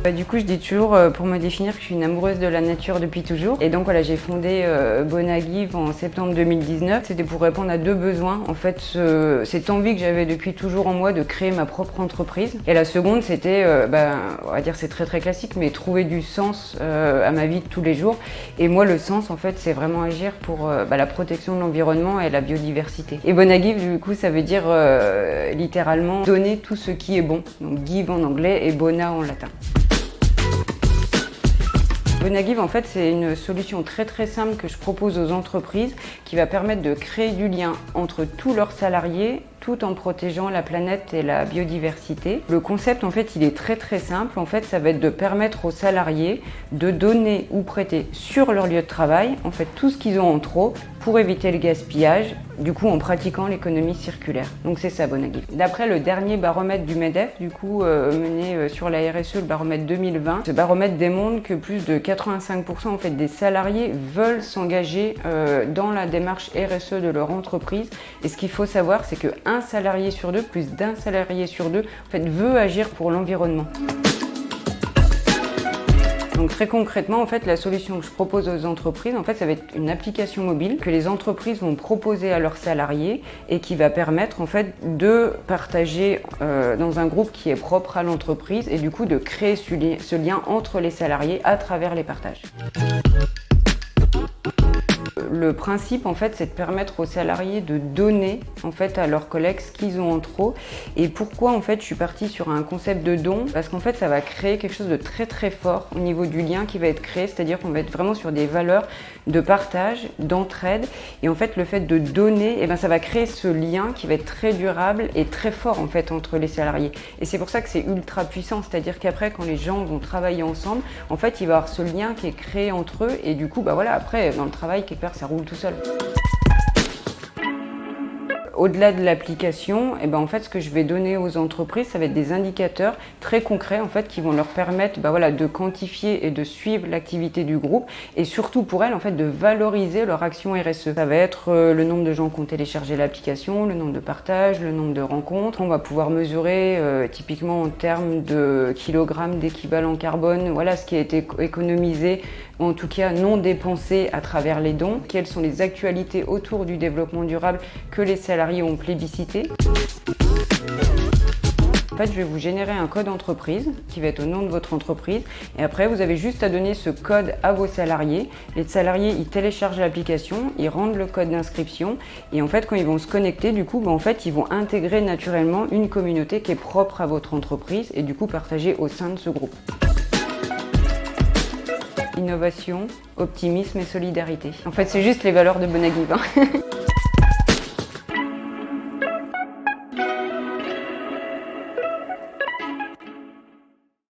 Du coup, je dis toujours pour me définir que je suis une amoureuse de la nature depuis toujours. Et donc voilà, j'ai fondé Bonagive en septembre 2019. C'était pour répondre à deux besoins. En fait, cette envie que j'avais depuis toujours en moi de créer ma propre entreprise. Et la seconde, c'était, on va dire c'est très classique, mais trouver du sens à ma vie de tous les jours. Et moi, le sens, en fait, c'est vraiment agir pour la protection de l'environnement et la biodiversité. Et Bonagive, du coup, ça veut dire littéralement donner tout ce qui est bon. Donc give en anglais et bona en latin. Bonagive, en fait, c'est une solution très simple que je propose aux entreprises qui va permettre de créer du lien entre tous leurs salariés tout en protégeant la planète et la biodiversité. Le concept, en fait, il est très simple. En fait, ça va être de permettre aux salariés de donner ou prêter sur leur lieu de travail, en fait, tout ce qu'ils ont en trop pour éviter le gaspillage, du coup, en pratiquant l'économie circulaire. Donc, c'est ça, Bonagive. D'après le dernier baromètre du MEDEF, du coup, mené sur la RSE, le baromètre 2020, ce baromètre démontre que plus de 85% en fait, des salariés veulent s'engager dans la démarche RSE de leur entreprise. Et ce qu'il faut savoir, c'est qu'un salarié sur deux, plus d'un salarié sur deux, en fait, veut agir pour l'environnement. Donc très concrètement, en fait, la solution que je propose aux entreprises, en fait, ça va être une application mobile que les entreprises vont proposer à leurs salariés et qui va permettre en fait de partager dans un groupe qui est propre à l'entreprise et du coup de créer ce lien entre les salariés à travers les partages. Le principe, en fait, c'est de permettre aux salariés de donner, en fait, à leurs collègues ce qu'ils ont en trop. Et pourquoi, en fait, je suis partie sur un concept de don? Parce qu'en fait, ça va créer quelque chose de très fort au niveau du lien qui va être créé. C'est-à-dire qu'on va être vraiment sur des valeurs de partage, d'entraide. Et en fait, le fait de donner, eh ben, ça va créer ce lien qui va être très durable et très fort, en fait, entre les salariés. Et c'est pour ça que c'est ultra puissant. C'est-à-dire qu'après, quand les gens vont travailler ensemble, en fait, il va y avoir ce lien qui est créé entre eux. Et du coup, voilà, après, dans le travail, quelque part, ça roule tout seul. Au-delà de l'application, en fait, ce que je vais donner aux entreprises, ça va être des indicateurs très concrets en fait, qui vont leur permettre de quantifier et de suivre l'activité du groupe et surtout pour elles en fait, de valoriser leur action RSE. Ça va être le nombre de gens qui ont téléchargé l'application, le nombre de partages, le nombre de rencontres. On va pouvoir mesurer typiquement en termes de kilogrammes d'équivalent carbone, voilà ce qui a été économisé, en tout cas non dépensé à travers les dons. Quelles sont les actualités autour du développement durable que les salariés ont plébiscité. En fait, je vais vous générer un code entreprise qui va être au nom de votre entreprise et après vous avez juste à donner ce code à vos salariés. Les salariés, ils téléchargent l'application, ils rendent le code d'inscription et en fait quand ils vont se connecter, du coup, en fait, ils vont intégrer naturellement une communauté qui est propre à votre entreprise et du coup partagée au sein de ce groupe. Innovation, optimisme et solidarité. En fait, c'est juste les valeurs de Bonagive.